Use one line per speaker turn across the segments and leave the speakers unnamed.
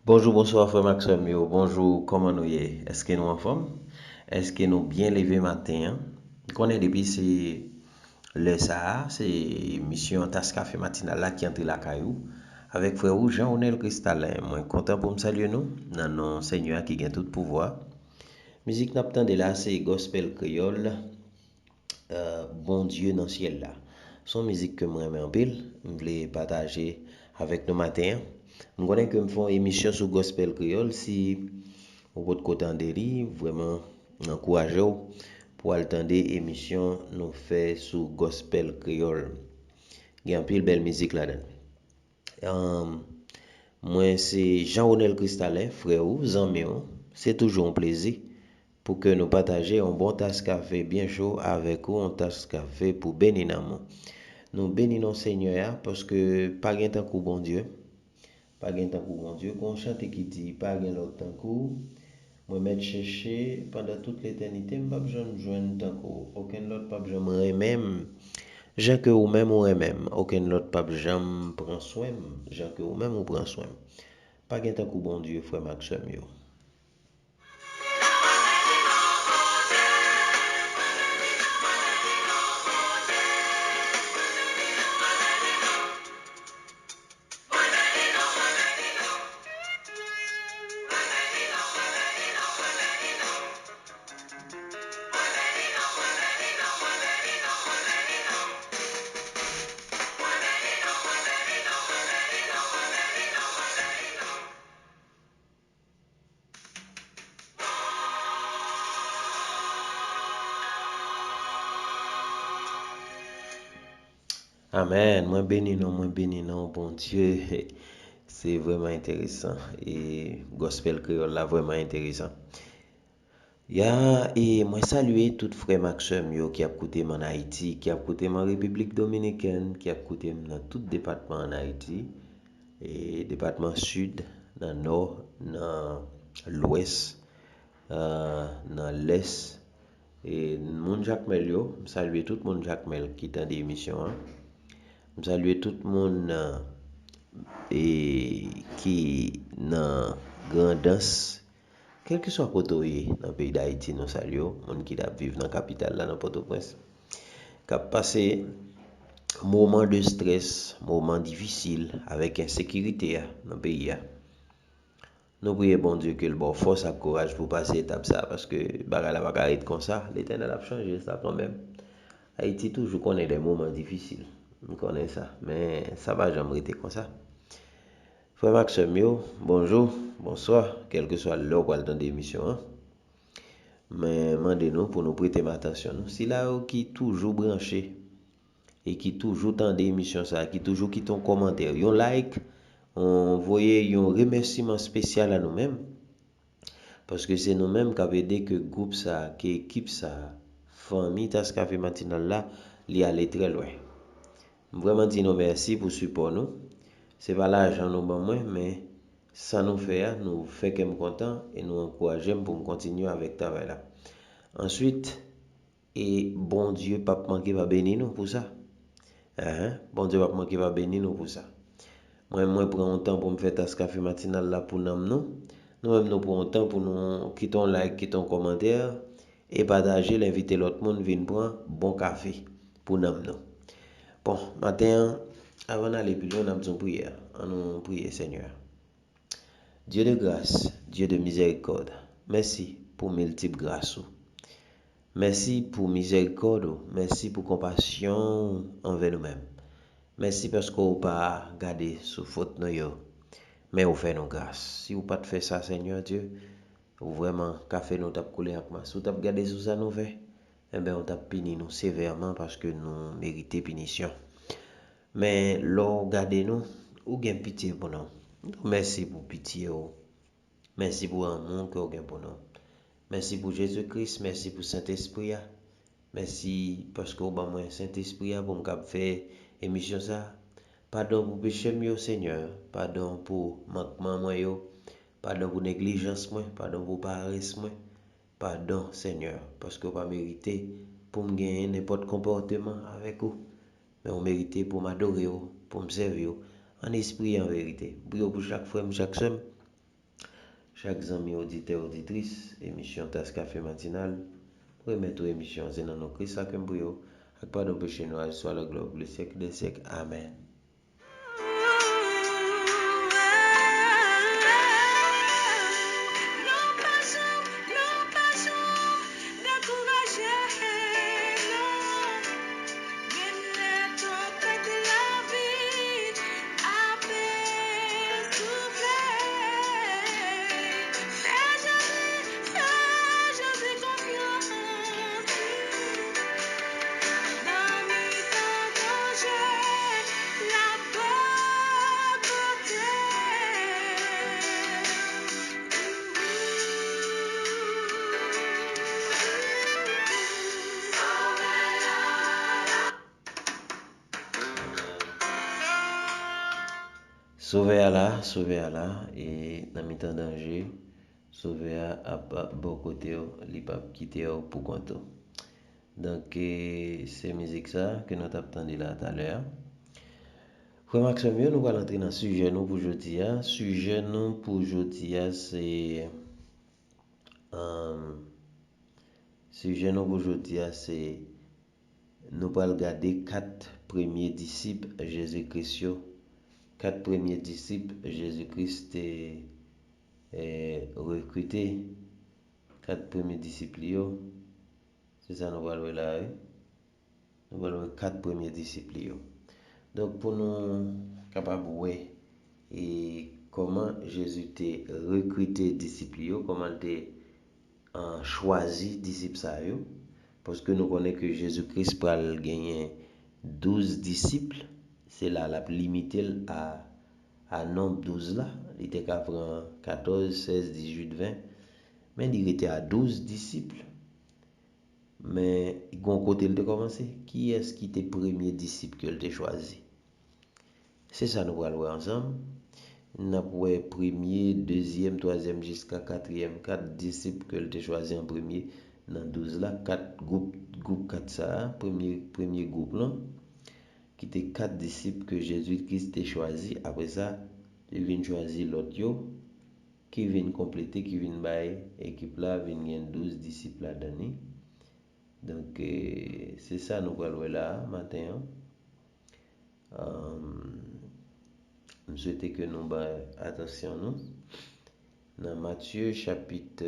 Bonjour, bonsoir, frère Maxime. Bonjour, comment nous y est? Est-ce que nous en forme? Est-ce que nous bien levé matin? Hein? Qu'on est depuis le Sahara, c'est mission Tasse Café matinale là qui entre la caillou avec frère Jean-Onel Cristallin. Moi, content pour me saluer nous, dans nos Seigneur qui gagne tout pouvoir. Musique n'a de là, c'est gospel créole, bon Dieu dans le ciel là. Son musique que moi j'aime en pile, je voulais partager avec nous matin. Je connais que me font émission sur gospel créole si vous votre côté en vraiment encouragez pour attendre émission nous fait sur gospel créole. Il y a un pile belle musique là-dedans. Moi c'est Jean-Onel Cristallin, frère ou ami, c'est toujours un plaisir pour que nous partagions un bon tasse café bien chaud avec vous, un tasse café pour bénir nous. Nous bénissons Seigneur parce que pas de temps pour bon Dieu. Pas de temps pour bon Dieu. Qu'on chante qui dit pas de temps pour moi m'être chercher pendant toute l'éternité, je pas jamais joindre tant aucun autre pas jamais même Jean que ou même ou même aucun autre pas jamais prend soin Jean que ou même ou prend soin. Pas de temps pour bon Dieu frère Maxime yo. Amen. Moi béni non, bon Dieu. C'est vraiment intéressant. Et gospel créole là, vraiment intéressant. Et moi saluer tout frère Maxime yo qui a écouté en Haïti, qui a écouté en République Dominicaine, qui a écouté dans tout département en Haïti, et département sud, dans le nord, dans l'ouest, dans l'est. Et mon Jacmel yo, saluer tout le monde Jacmel qui t'a des émissions. Hein. Saluer tout le monde et qui dans grandance quel que soit côté dans le pays d'Haïti nous saluons monde qui vivent dans la capitale là dans Port-au-Prince qui a passé moment de stress moment difficile avec insécurité dans le pays nous prions bon Dieu que le bon force et courage pour passer étape ça parce que bagala va pas être comme ça l'éternel a changé ça quand même Haïti toujours connaît des moments difficiles on connaît ça mais ça va jamais être comme ça. Frère Maxime, bonjour, bonsoir, quel que soit l'heure ou le temps d'émission. Hein? Mais demandez-nous pour nous prêter attention. Si là qui toujours branché et qui toujours dans d'émission ça, qui toujours qui ton commentaire, un like, on voyait un remerciement spécial à nous-mêmes parce que c'est nous-mêmes qui avons aidé que groupe ça, que équipe ça, famille tas café matinal là, li aller très loin. Vraiment dire nous merci pour support nous. C'est pas l'argent nous ban moins mais ça nous fait que me content et nous encourager pour continuer avec travail là. Ensuite et bon Dieu pas manquer va bénir nous pour ça. Bon Dieu pas manquer va bénir nous pour ça. Moi prends un temps pour me faire tasse café matinal là pour nous. Nous-mêmes nous prenons un temps pour nous quitter un like, quitter un commentaire et partager l'inviter l'autre monde vienne prendre bon café pour nous. Bon, matin avant d'aller plus loin, on a besoin de prière. On nous prier Seigneur. Dieu de grâce, Dieu de miséricorde, merci pour multiples grâces. Merci pour miséricorde, merci pour compassion envers nous-mêmes. Merci parce qu'on pas garder sous faute nous mais vous fait nos grâces. Si vous pas fait ça Seigneur Dieu, ou vraiment café nous t'a coulé avec moi. Si vous t'a gardé sous ça nous fait, eh ben on t'a puni nous sévèrement parce que nous méritons punition. Mais l'on garde nous, ou gain pitié pour nous. Merci pour pitié. Merci pour l'amour que vous avez pour nous. Merci pour Jésus-Christ, merci pour Saint-Esprit. Merci parce que vous avez Saint-Esprit pour me faire émission ça. Pardon pour péché mieux Seigneur, pardon pour manquement moi pardon pour négligence moi, pardon pour paresse moi. Pardon Seigneur parce que vous pas mérité pour me gagner n'importe comportement avec vous. Mais vous méritez pour m'adorer, pour me servir en esprit et en vérité. Prions pour chaque frère, chaque soeur chaque ami auditeur auditrice, émission Tas Café Matinal, remettre émission, c'est dans nos Christ à Kembrio, avec pas de péché noir, soit le globe, le siècle des siècles. Amen. Sauver Allah, et dans mi temps danger, sauver à bon côté, li pas quitter pour compte. Donc, c'est musique ça que nous avons entendu là tout à l'heure. Frère Maxime, nous allons entrer dans le sujet nous pour aujourd'hui. Sujet nous pour aujourd'hui, c'est sujet nous pour aujourd'hui, c'est nous allons regarder 4 premiers disciples Jésus-Christ. 4 premiers disciples Jésus-Christ recruté. 4 premiers disciples, c'est ça nous allons voir là. Nous allons voir 4 premiers disciples. Donc pour nous capables de voir et comment Jésus t'a recruté disciples, comment t'a choisi disciples ça, parce que nous connaissons que Jésus-Christ a gagné 12 disciples, c'est là la limité à nombre 12 là, il était qu'à prendre 14, 16, 18, 20, mais il était à 12 disciples. Mais il côté il a commencé, qui est-ce qui était premier disciple que il a choisi? C'est ça nous allons voir ensemble. Nous avons premier, deuxième, troisième jusqu'à quatrième, 4 disciples que tu as choisi en premier. Dans 12 là, 4 groupes, 4 ça, premier groupe là, qui était 4 disciples que Jésus-Christ a choisi. Après ça, il vient choisir l'autre qui vient compléter, qui vient bailler équipe là, vient 12 disciples là dedans. Donc c'est ça nous allons voir là matin. Je souhaite que nous attention nous dans Matthieu chapitre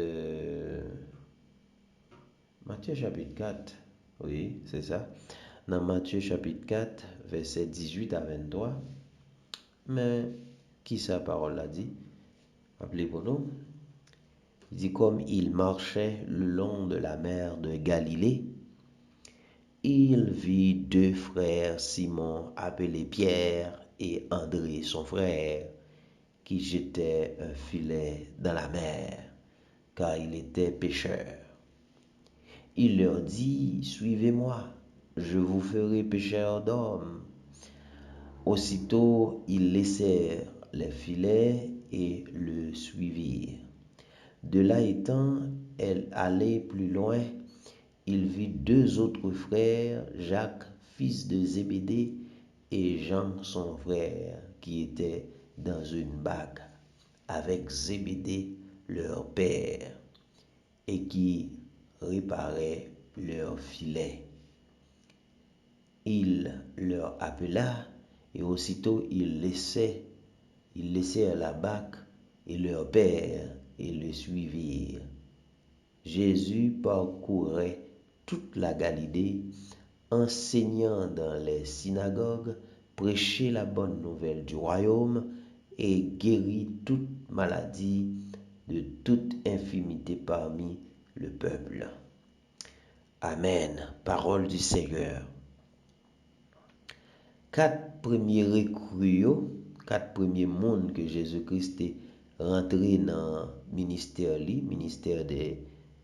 4, oui c'est ça, dans Matthieu chapitre 4 verset 18 à 23, mais qui sa parole a dit, appelez pour nous, il dit: comme il marchait le long de la mer de Galilée, il vit 2 frères Simon appelés Pierre et André son frère, qui jetaient un filet dans la mer, car il était pêcheur. Il leur dit: suivez-moi, je vous ferai pêcheurs d'hommes. Aussitôt, ils laissèrent les filets et le suivirent. De là étant, elle allait plus loin, il vit 2 autres frères, Jacques, fils de Zébédée, et Jean, son frère, qui étaient dans une barque avec Zébédée, leur père, et qui réparaient leurs filets. Il leur appela, et aussitôt ils laissèrent la barque et leur père, et le suivirent. Jésus parcourait toute la Galilée, enseignant dans les synagogues, prêchait la bonne nouvelle du royaume et guérit toute maladie, de toute infirmité parmi le peuple. Amen. Parole du Seigneur. 4 premiers recrues, 4 premiers mondes que Jésus-Christ est rentré dans le ministère des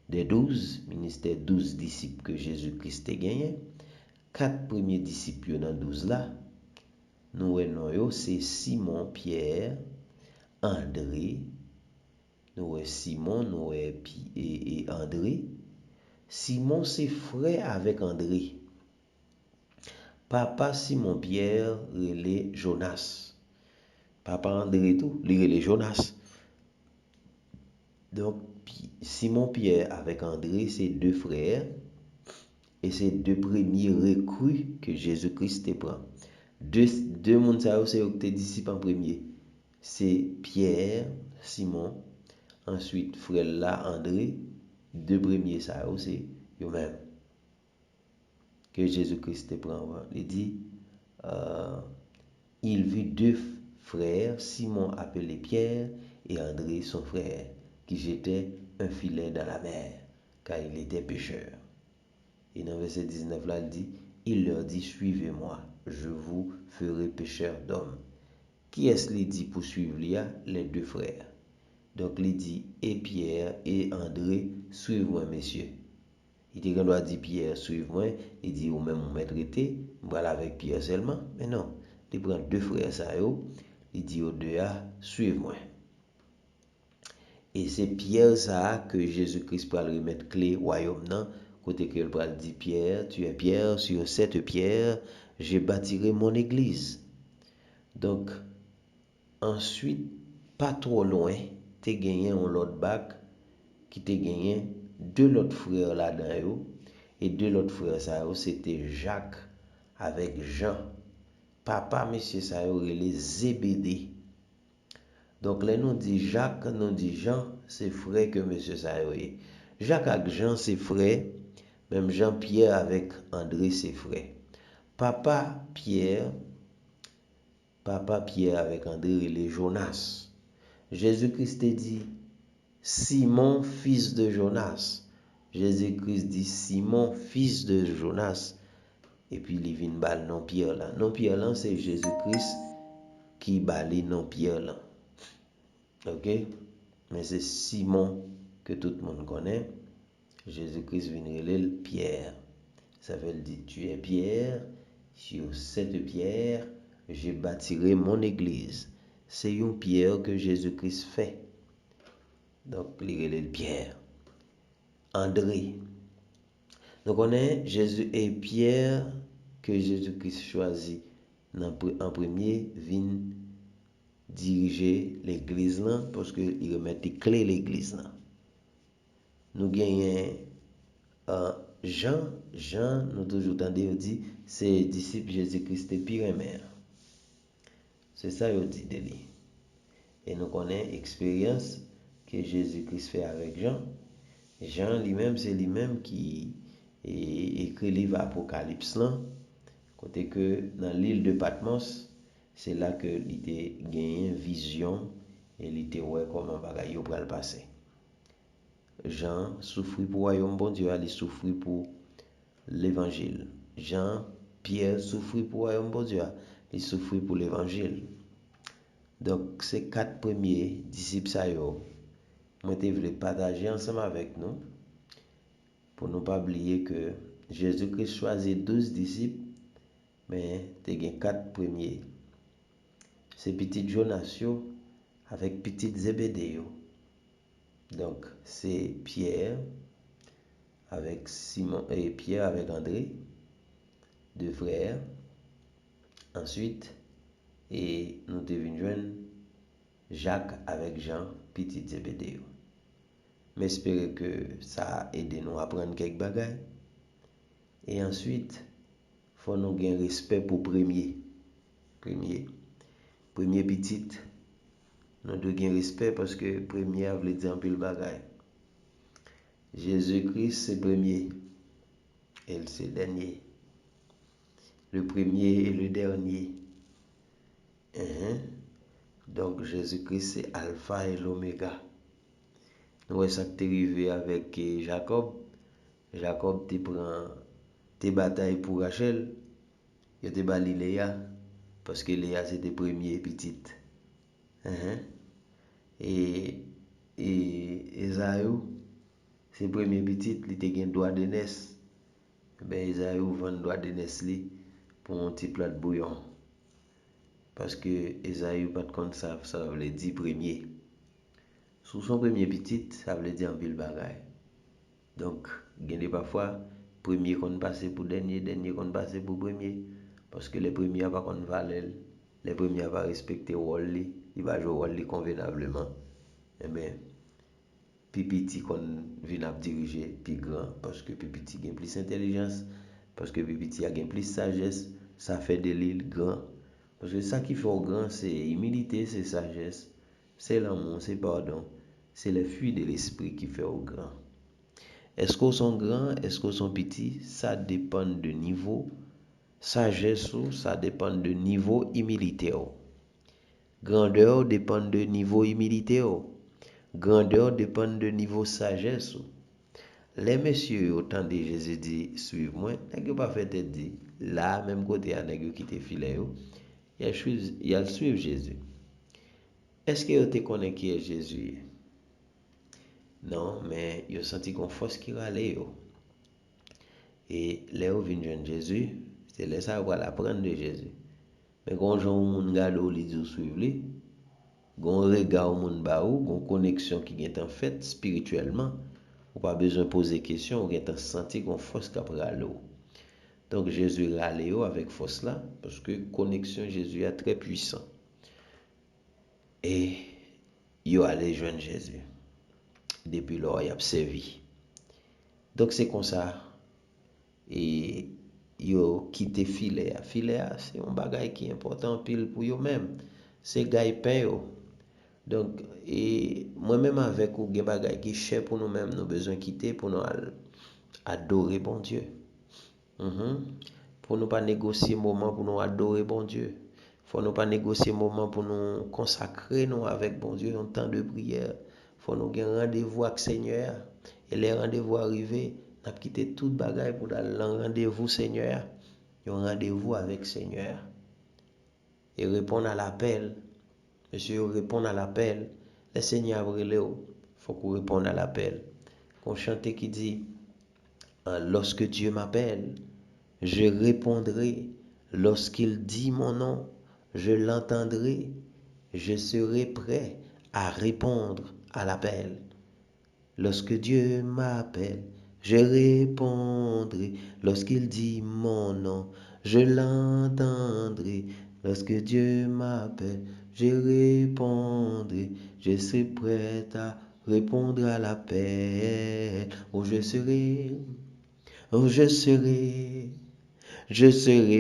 12, ministère 12 disciples que Jésus-Christ a gagné. 4 premiers disciples dans 12 là, nous voyons c'est Simon, Pierre, André, nous Simon, nous et André. Simon c'est frère avec André. Papa Simon Pierre relé Jonas. Papa André tout, il relé Jonas. Donc, Simon-Pierre avec André, c'est deux frères. Et c'est deux premiers recrues que Jésus-Christ te prend. Deux mondes, c'est tes disciples en premier. C'est Pierre, Simon, ensuite frère là, André. Deux premiers, ça c'est eux-mêmes que Jésus-Christ te prend. Il dit, euh, il vit deux frères, Simon appelé Pierre et André son frère, qui jetaient un filet dans la mer, car il était pécheur. Et dans verset 19 là, il dit, il leur dit, suivez-moi, je vous ferai pécheur d'hommes. Qui est-ce qu'il dit pour suivre lui? Les deux frères. Donc il dit, et Pierre et André, suivez-moi, messieurs. Il dit qu'on doit dire Pierre, suivez-moi. Il dit, ou même on m'a traité, voilà avec Pierre seulement. Mais non, il prend deux frères, ça, il dit aux deux, suivez-moi. Et c'est Pierre ça que Jésus-Christ va lui remettre clé royaume non côté que il va dire Pierre, tu es Pierre, sur cette pierre, je bâtirai mon église. Donc ensuite pas trop loin, tu gagné un autre bac qui t'a gagné deux autres frères là-dedans et deux autres frères ça c'était Jacques avec Jean. Papa monsieur ça les Zébédée. Donc, là, nous dit Jacques, nous dit Jean, c'est frère que monsieur Sayoye. Jacques avec Jean, c'est frère. Même Jean-Pierre avec André, c'est frère. Papa Pierre avec André, il est Jonas. Jésus-Christ dit Simon, fils de Jonas. Jésus-Christ dit Simon, fils de Jonas. Et puis, il vient bal non Pierre là. Non Pierre là, c'est Jésus-Christ qui bali non Pierre là. Ok? Mais c'est Simon que tout le monde connaît. Jésus-Christ vient relire Pierre. Ça veut dire, tu es Pierre, sur cette pierre, je bâtirai mon église. C'est une pierre que Jésus-Christ fait. Donc, il relève Pierre. André. Donc, on est Jésus et Pierre que Jésus-Christ choisit en premier, vient diriger l'église là parce qu'il remet les clés de l'église là. Nous gagnons Jean, nous toujours entendu dit, c'est disciple Jésus-Christ et pire mère. C'est ça il dit de lui. Et nous connaissons l'expérience que Jésus-Christ fait avec Jean. Jean lui-même, c'est lui-même qui écrit le livre Apocalypse là. Côté que dans l'île de Patmos, c'est là que il a gagné une vision et il était ouais comment bagaille va le passer. Jean souffrit pour le royaume bon Dieu, il souffrit pour l'évangile. Jean, Pierre souffrit pour le royaume bon Dieu, il souffrit pour l'évangile. Donc, ces quatre premiers disciples, moi, je voulais partager ensemble avec nous pour ne pas oublier que Jésus-Christ choisit 12 disciples, mais il y a quatre premiers. C'est petit Jonas avec petit Zébédée. Donc, c'est Pierre avec Simon et Pierre avec André, deux frères. Ensuite, et nous devons joindre Jacques avec Jean, petit Zébédée. J'espère que ça a aidé nous à apprendre quelques bagages. Et ensuite, il faut nous avoir respect pour premier petit. Nous devons avoir respect parce que premier veut dire un peu le bagage. Jésus-Christ c'est premier. Et c'est le dernier. Le premier et le dernier. Donc Jésus-Christ c'est Alpha et l'Oméga. Nous voyons ça qui est arrivé avec Jacob. Jacob te prend tes batailles pour Rachel. Il te bali Léa. Parce que Léa c'était premier petite. Et Esaü, c'est premier petit, il te gen droit de naissance. Ben Esaü vend droit de naissance pour un petit plat de bouillon. Parce que Esaü pas de compte ça veut dire premier. Sous son premier petit, ça veut dire un pile bagaille. Donc, il parfois premier qu'on passe pour dernier, dernier qu'on passe pour premier. Parce que les premiers pas qu'on valeur, les premiers pas respecter rôle, il va jouer rôle convenablement. Eh bien, puis petit qu'on vient à diriger plus grand parce que plus petit a plus intelligence, parce que plus petit a plus sagesse, ça fait de l'île grand. Parce que ça qui fait au grand, c'est humilité, c'est sagesse, c'est l'amour, c'est pardon, c'est le fruit de l'esprit qui fait au grand. Est-ce qu'on sont grand, est-ce qu'on sont petit, ça dépend de niveau sagesse ou ça dépend de niveau humilité. Grandeur dépend de niveau humilité. Grandeur dépend de niveau sagesse. Les messieurs, autant de Jésus dit, suivez-moi, n'est-ce pas fait dit, là, même côté, à n'est-ce qui te filé, il a suivre Jésus. Est-ce que vous connaissez qui est Jésus? Non, mais il a senti qu'on force qui râlait. Et là, vous venez de Jésus, c'est là ça va l'apprendre de Jésus. Mais quand on moun gade ou li di suivre li, gon regard au moun ba ou, gon connexion qui est en fait spirituellement, ou pas besoin de poser question, ou est en senti qu'on force k'ap rale ou. Donc Jésus rale ou avec force là, parce que connexion Jésus est très puissant. Et yo allé joindre Jésus. Depuis lors, il a servi. Donc c'est comme ça. Et yo quitté filet. Filet, c'est un bagage qui est important pile pour yo même. C'est gagne pain yo. Donc, et moi-même avec ou gen bagay qui cher pour nous-mêmes, nous besoin quitter pour nous adorer bon Dieu. Pour nous pas négocier moment pour nous adorer bon Dieu. Faut nous pas négocier moment pour nous consacrer nous avec bon Dieu en temps de prière. Faut nous gen rendez-vous avec Seigneur. Et les rendez-vous arrivés, n'a quitté tout bagay pour aller en rendez-vous Seigneur. Un rendez-vous avec Seigneur. Et répondre à l'appel. Monsieur, répondre à l'appel. Le Seigneur brûlé, faut qu'on réponde à l'appel. Qu'on chante qui dit, lorsque Dieu m'appelle, je répondrai. Lorsqu'il dit mon nom, je l'entendrai. Je serai prêt à répondre à l'appel. Lorsque Dieu m'appelle, je répondrai. Lorsqu'il dit mon nom, je l'entendrai. Lorsque Dieu m'appelle, je répondrai. Je serai prêt à répondre à l'appel. Oh, je serai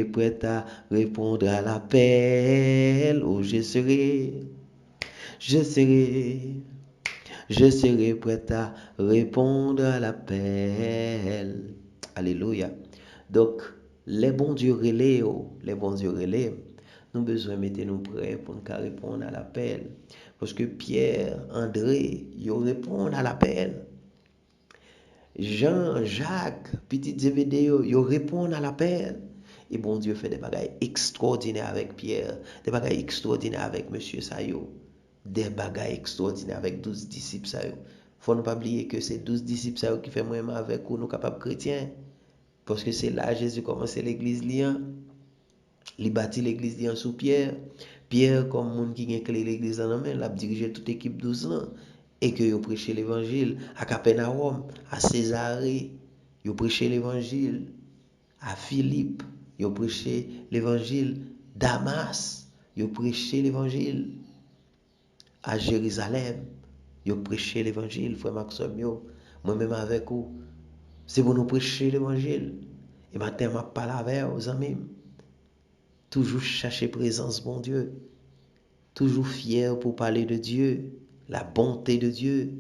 prêt à répondre à l'appel. Oh, je serai prêt à répondre à l'appel. Alléluia. Donc, les bons dieux relais, nous besoin de mettre nous prêts pour nous répondre à l'appel. Parce que Pierre, André, ils répondent à l'appel. Jean, Jacques, petit Zébédée, ils répondent à l'appel. Et bon Dieu fait des bagailles extraordinaires avec Pierre, des bagailles extraordinaires avec Monsieur Sayo, des bagailles extraordinaires avec 12 disciples Sayo. Faut ne pas oublier que c'est 12 disciples Sayo qui fait moi avec nous capables chrétiens. Parce que c'est là Jésus commence l'église liant. Il bâtit l'église liant sous Pierre. Pierre, comme monde qui a clé l'église en main, il a dirigé toute l'équipe 12 ans. Et que vous prêchez l'évangile à Capernaum, à Césarée, vous prêchez l'évangile à Philippe, vous prêchez l'évangile Damas, vous prêchez l'évangile à Jérusalem, vous prêchez l'évangile, frère Maxime, moi-même avec vous, c'est pour nous prêcher l'évangile. Et maintenant, je parle avec vous, amis. Toujours chercher présence, bon Dieu. Toujours fier pour parler de Dieu, la bonté de Dieu,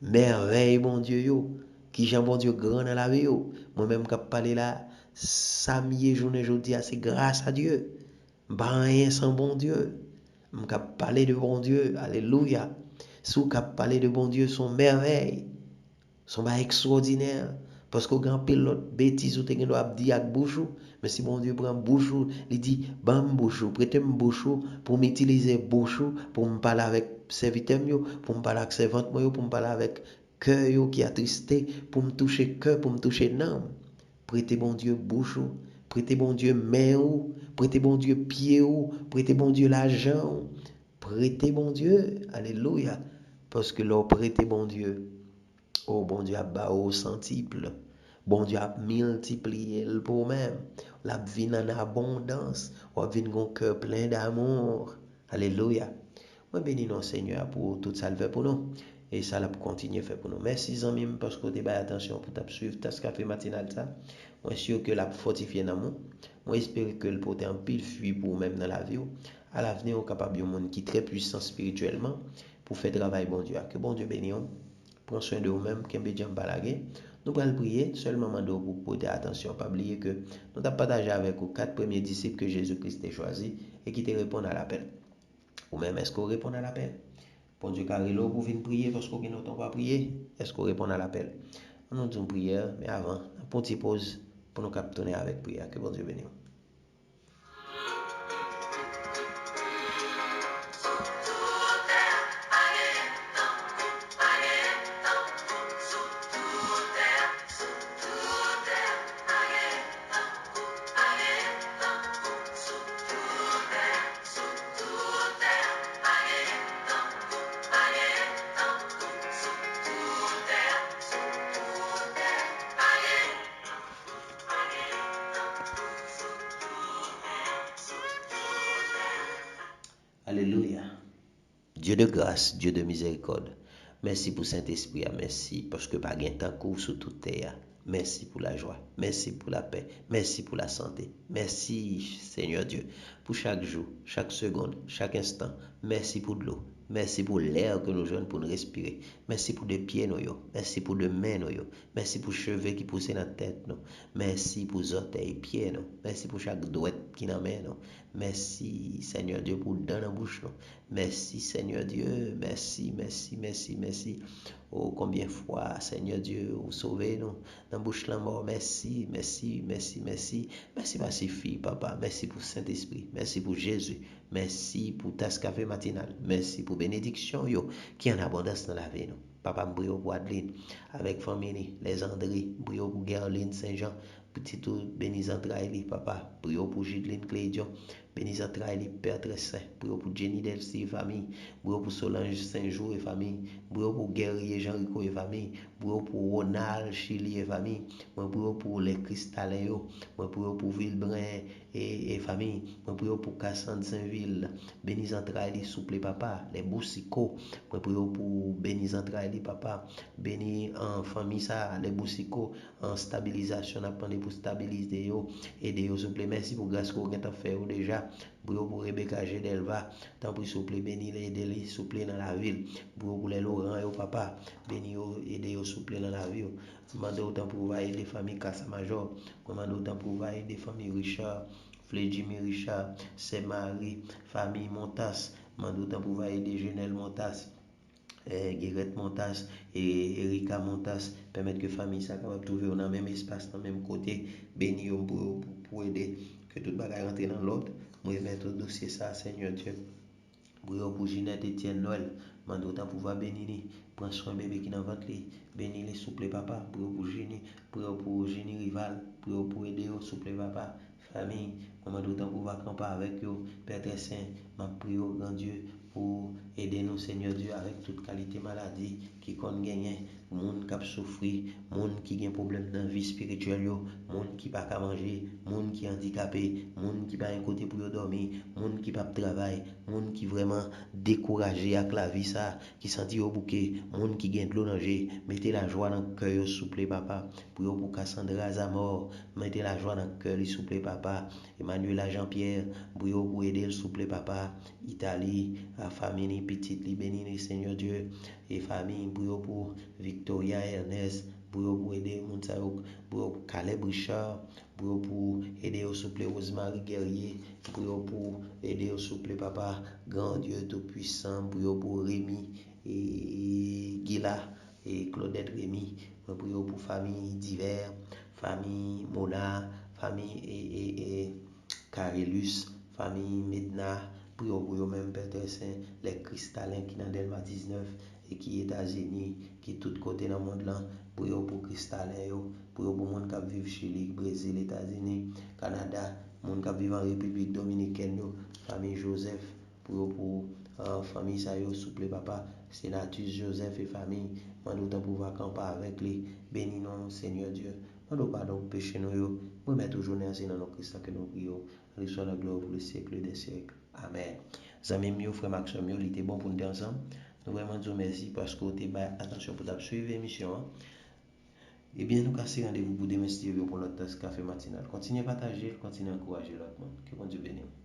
merveille, bon Dieu, yo, qui j'aime, bon Dieu, grand dans la vie, yo. Moi-même, qui parler là, samedi, journée, jeudi, c'est grâce à Dieu. Pas rien sans bon Dieu. Je parler de bon Dieu, alléluia. Sous qui parler de bon Dieu, son merveille, son pas extraordinaire. Parce que grand pilote bêtise ou te gen doit dire avec bouchou, mais si bon Dieu prend bouchou, il dit bam bouchou, prêtez-moi bouchou pour m'utiliser bouchou pour me parler avec serviteur yo, pour me parler avec servante yo, pour me parler avec cœur yo qui attristé, pour me toucher cœur, pour me toucher l'âme. Prêtez bon Dieu bouchou, prêtez bon Dieu main ou, prêtez bon Dieu pied ou, prêtez bon Dieu l'argent, prêtez bon Dieu, alléluia, parce que l'on prêtez bon Dieu. Oh, bon Dieu a bas au centuple. Bon Dieu a multiplié le pour même. La vie en abondance. On vient un cœur plein d'amour. Alléluia. Moi bénis nos Seigneur pour tout ça le fait pour nous. et ça l'a continuer faire pour nous. Merci amis parce que vous avez attention pour t'ap suivre tas café matinal ça. Moi sûr que l'a fortifié dans moi. Moi espère que le porter en pile fuit pour même dans la vie. À l'avenir on capable un monde qui est très puissant spirituellement pour faire travail bon Dieu. Que bon Dieu bénisse. Prends soin de vous-même, Kembe Djam Balagé. Nous allons prier seulement pour porter attention. Pas oublier que nous avons partagé avec vous 4 premiers disciples que Jésus-Christ a choisis et qui te répondent à l'appel. Ou même, est-ce qu'on répond à l'appel? Bon Dieu, Carilo, vous venez prier parce qu'on n'a pas prié. Est-ce qu'on répond à l'appel? On nous dit une prière, mais avant, une petite pause pour nous capter avec prière. Que bon Dieu bénisse. Alléluia. Dieu de grâce, Dieu de miséricorde. Merci pour Saint-Esprit. Merci parce que pas gain temps court sur toute terre. Merci pour la joie. Merci pour la paix. Merci pour la santé. Merci, Seigneur Dieu, pour chaque jour, chaque seconde, chaque instant. Merci pour de l'eau. Merci pour l'air que nous jouons pour nous respirer. Merci pour des pieds, nous. Merci pour des mains, nous. Merci pour cheveux qui poussent dans la tête, nous. Merci pour les orteils, pieds, nous. Merci pour chaque doigt qui nous main, nous. Merci, Seigneur Dieu, pour dans la bouche, nous. Merci, Seigneur Dieu. Merci, merci, merci, merci. Oh, combien de fois, Seigneur Dieu, vous sauvez nous dans la bouche de la mort. Merci, merci, merci, merci. Merci, merci, Papa. Merci pour Saint-Esprit. Merci pour Jésus. Merci pour ta café matinal. Merci pour bénédiction yo, qui en abondance dans la vie. Nous. Papa, m'brio pour Adeline, avec famille, les André, m'brio pour Gerline Saint-Jean, petit tout, bénis entrailles, papa, m'brio pour Gideline Clédion, bénis entrailles, Père très saint, m'brio pour Jenny Delcy, famille, m'brio pour Solange Saint-Jour et famille, m'brio pour Guerrier Jean-Rico et famille, m'brio pour Ronald Chili et famille, m'brio pour les Cristallins, m'brio pour Villebrin et famille, m'brio pour Cassandre Saint-Ville, bénis entrailles, souple papa, les Boussicots, m'brio pour bénis entrailles, papa, bénis en famille ça, les Boussicots, en stabilisation, apprendre pour stabiliser yo, aider yo, souple, merci pour grâce qu'on a fait déjà, pour Rebecca Gedelva, tant pour souple, bénis les aider les souple dans la ville, pour les Laurent et papa, bénis yo, aider yo souple dans la ville, demande autant pour aider les familles Casa Major, demande autant pour aider les familles Richard, Jimmy Richard, Saint-Marie, famille Montas, demande autant pour aider Genel Montas, Guérette Montas et Erika Montas, permettre que famille ça capable trouver dans le même espace, dans le même côté, béni pour aider que tout bagage rentre dans l'autre. Moi mettre au dossier ça, Seigneur Dieu. Pour Ginette Etienne Noël, mande autant pouvoir bénir, prends soin bébé qui dans ventre, bénir les souple papa, pour Génie Rival, pour aider au souple papa, famille, mande autant pouvoir camper avec eux, Père très saint, m'a prié au grand Dieu pour aider nous Seigneur Dieu avec toute qualité maladie qui qu'on gagne, monde qui a souffrir, monde qui a problème dans vie spirituelle, monde qui pas qu'à manger, monde qui handicapé, monde qui pas un côté pour dormir, monde qui pas travail, monde qui vraiment découragé avec la vie ça, qui senti au bouquet, monde qui gagne de l'eau danger, mettez la joie dans le cœur souple papa, pour Cassandra Zamor, mettez la joie dans le cœur souple papa, Emmanuel Jean-Pierre, pour aider le souple papa, Italie, la famille petite, béni Seigneur Dieu, et famille pour Victoria Ernest, pour aider Mounsaouk, pour Caleb Richard, pour aider au souple Rosemary Guerrier, pour aider au souple papa, grand Dieu tout-puissant, pour Rémi et Gila et Claudette Rémi, pour famille divers, famille Mona, famille et Carelus, famille Medna, pour même Père Saint, les cristallins qui dans Delma 19 et qui États-Unis, qui tout côté dans le monde là, pour cristallins, pour monde qui vivent Chili, Brésil, États-Unis, Canada, monde qui vivent en République Dominicaine, famille Joseph, pour famille ça souple papa, Sénatus Joseph et famille, nous devons pouvoir camper avec les bénis non Seigneur Dieu. Nous pardon péché nous, nous mettons toujours dans nos Christ que nous prions. Reçois la gloire pour le siècle des siècles. Amen. Amis mieux, frère Maxime, il était bon pour nous ensemble. Nous vraiment dire merci parce que vous avez attention pour suivre l'émission. Et bien, nous cassons rendez-vous pour demain pour notre café matinal. Continuez à partager, continuez à encourager l'autre monde. Que bon Dieu bénisse.